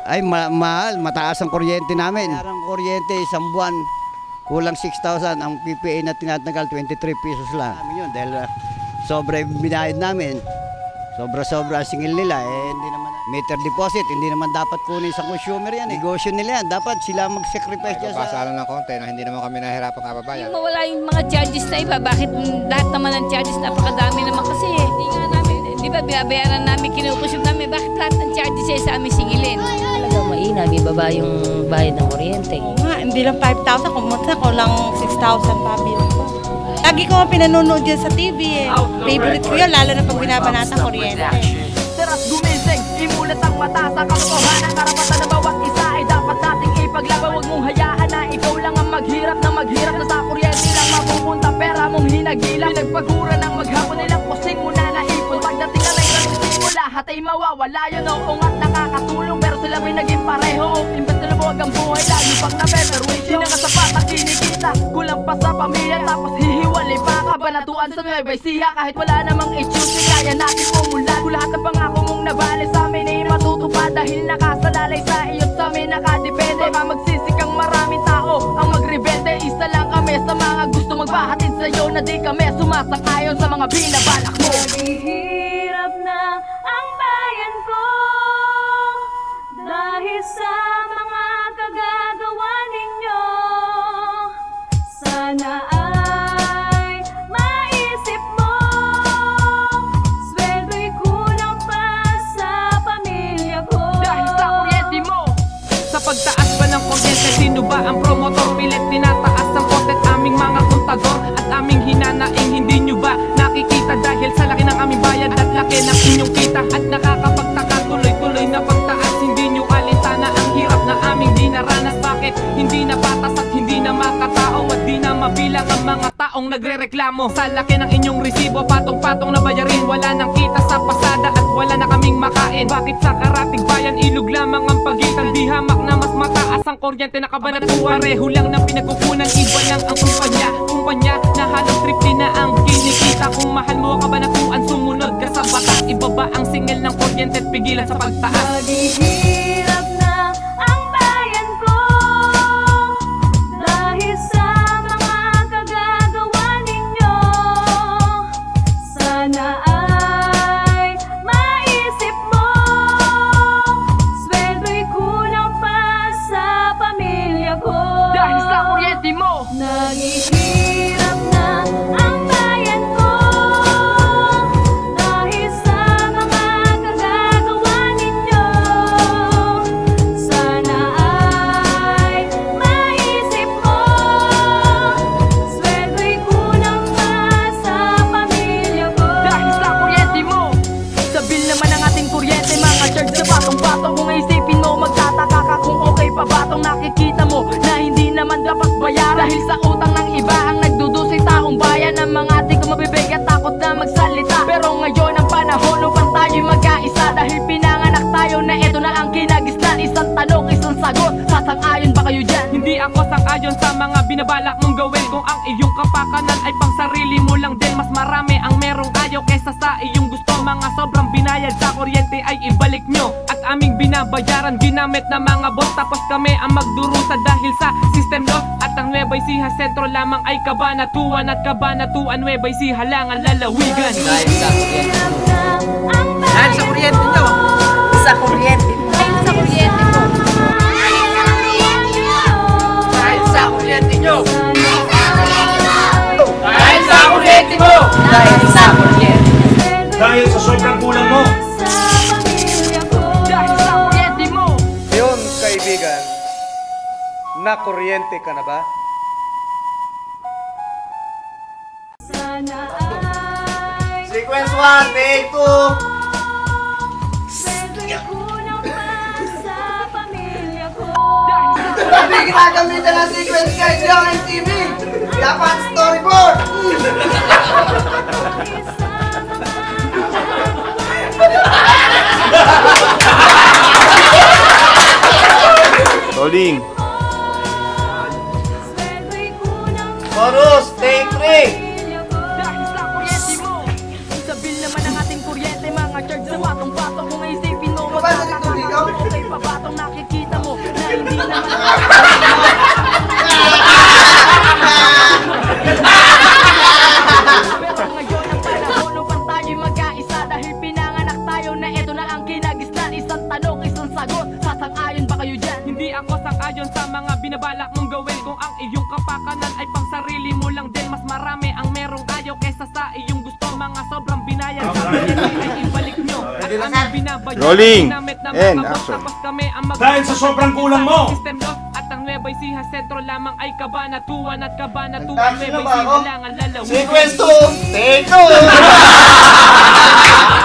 Ay, mahal. Mataas ang kuryente namin. Ang kuryente, isang buwan, kulang 6,000. Ang PPA na tinatanggal, 23 pesos lang. Yun, dahil sobra yung binayad namin. Sobra-sobra ang singil nila. Hindi naman meter deposit, hindi naman dapat kunin sa consumer yan. Negosyo nila yan. Dapat sila mag-sacrifice dyan sa... Pasalan ng konti na hindi naman kami nahihirapan kababayan. Mawala yung mga charges na iba. Bakit lahat naman ng charges napakadami naman kasi hindi nga namin, di ba binabayaran namin, kinukusyob namin, bakit lahat ng charges ay sa amin singilin? Talagang mainam, ibaba yung bayad ng kuryente. Oo nga, hindi lang 5,000, kumunta ko lang 6,000 pa bilang ko. Lagi ko nga pinanonood yan sa TV eh. Favorite ko yun, lalo na pag binabanatan kuryente. Tara't gumising, imulat ang mata sa katotohanan. Karapatan na bawat isa ay dapat nating ipaglaban. Huwag mong hayaan na ikaw lang ang maghirap na sa kuryente lang mapupunta pera mong hinagilang. Pinagpagura ng maghapon nilang kusing mo na naipon. Pagdating na lang ng mo lahat ay mawawala yun. Oo nga't nakakatulong pero sila may naging pareho. Imbes na lubuwag ang buhay lagi pag na-better-wation. Nakasapat ang kinikita, kulang pa sa pamilya. Tapos hihiwalay pa kabanatuan sa Nueva Ecija. Kahit wala namang itsyosi, kaya natin umulan. Kung lahat ng pangako mong nabali sa amin ay matutupad. Dahil nakasalalay sa iyo't sa amin nakadepende. Baka magsisikang maraming tao ang magrebelde. Isa lang kami sa mga gusto magpahatid sa'yo na di kami sumasang-ayon sa mga binabalak mo. Naghihirap na ang bayan ko dahil sa mga kagagawa ninyo. Sana ay maisip mo, sweldo'y kulang pa sa pamilya ko. Dahil sa kuryente mo, sa pagtaas ba ng kuryente, sino ba ang promotor? Pilit tinataas ang koste't aming mga kontador at aming hinanaing hindi nyo ba nakikita? Dahil sa laki ng aming bayad at laki ng inyong kita at nakakapagtaka tuloy-tuloy na pagtaas. Hindi nyo alintana ang hirap na aming dinaranas. Bakit hindi na patas at hindi na makatao at di na mabilang ang mga taong nagre-reklamo? Sa laki ng inyong resibo, patong-patong na bayarin. Wala nang kita sa pasada at wala na kaming makain. Bakit sa Karatig Bayan ilog lamang ang pagitan? Di hamak na mas mataas ang kuryente na kabanatuan. Pareho lang na pinagkukunan, iba lang ang kumpanya na halos triple na ang kinikita. Kung mahal mo ang kabanatuan, sumunod ka sa batas. Ibaba ang singil ng kuryente at pigilan sa pagtaas. Naghihirap na ang bayan ko dahil sa mga kagagawa ninyo. Sana ay maisip mo, sweldo'y kulang pa sa pamilya ko. Dahil sa kuryente mo, Naghihirap na ang bayan ko dahil sa mga kagagawa ninyo. Sana ay maisip mo, sweldo'y kulang pa sa pamilya ko. dahil sa kuryente mo, sa bill naman ang ating kuryente, mga charge sa patong-patong. Kung isipin mo, magtataka ka kung okay pa ba tong nakikita mo na hindi naman dapat bayaran. Dahil sa utang ng iba ang nagdudusay taong bayan. Ang mga ating kumabibig at takot na magsalita. Pero ngayon ang panahon upang tayo'y magkaisa. Dahil pinanganak tayo na ito na ang kinagisnan. Isang tanong, isang sagot, sasang-ayon ba kayo dyan? Hindi ako sang-ayon sa mga binabalak mong gawin. Kung ang iyong kapakanan ay pang sarili mo lang din, mas marami ang merong ayaw kesa sa iyong gusto. Mga sobrang binayad sa kuryente ay ibalik nyo. At aming binabayaran ginamit na mga boss. Tapos kami ang magdurusa dahil sa system loss. At ang Nueva Ecija sentro lamang ay kabanatuan. At kabanatuan Nueva Ecija lang ang lalawigan. Dahil sa kuryente. Dahil sa kuryente nyo. Sa kuryente. Dahil sa kuryente mo. Dahil sa kuryente nyo. Dahil sa kuryente mo! Dahil sa kuryente. Dahil sa sobrang kulang mo. Dahil sa kuryente mo! Yun, kaibigan, na kuryente ka na ba? Sana ay Sequence 1, take 2. sweldo'y kulang pa sa pamilya ko. Hindi ginagamitan ng sequence guide yung TV. Dapat storyboard. Rolling. Sweldo'y kulang pa Chorus, take 3. Dahil sa kuryente mo! Sa bill naman ang ating kuryente, mga charge sa patong-patong. Kung isipin mo, Ikaw ba, magtataka nalito, ikaw? ka, okay pa ba tong nakikita? Pero ngayon ang panahon upang tayo'y mag-aisa dahil pinanganak tayo na ito na ang kinagisnan. Isang tanong, isang sagot, sasang-ayon ba kayo dyan? Hindi ako sang-ayon sa mga binabalak mong gawin. Kung ang iyong kapakanan ay pang sarili mo lang din, mas marami ang merong ayaw kesa sa iyong gusto. Mga sobrang binayad sa PNP ay ibalik nyo. At ang binabayad Rolling. ginamit na And mga boss, action. tapos kami ang Dahil sa sobrang kulang mo. System loss at ang Nueva Ecija sentro lamang ay kabanatuan at kabanatuan. Nagtaksi na Nueva ba Ecija ako? lang ang lalawigan. Sequence 2, take 2!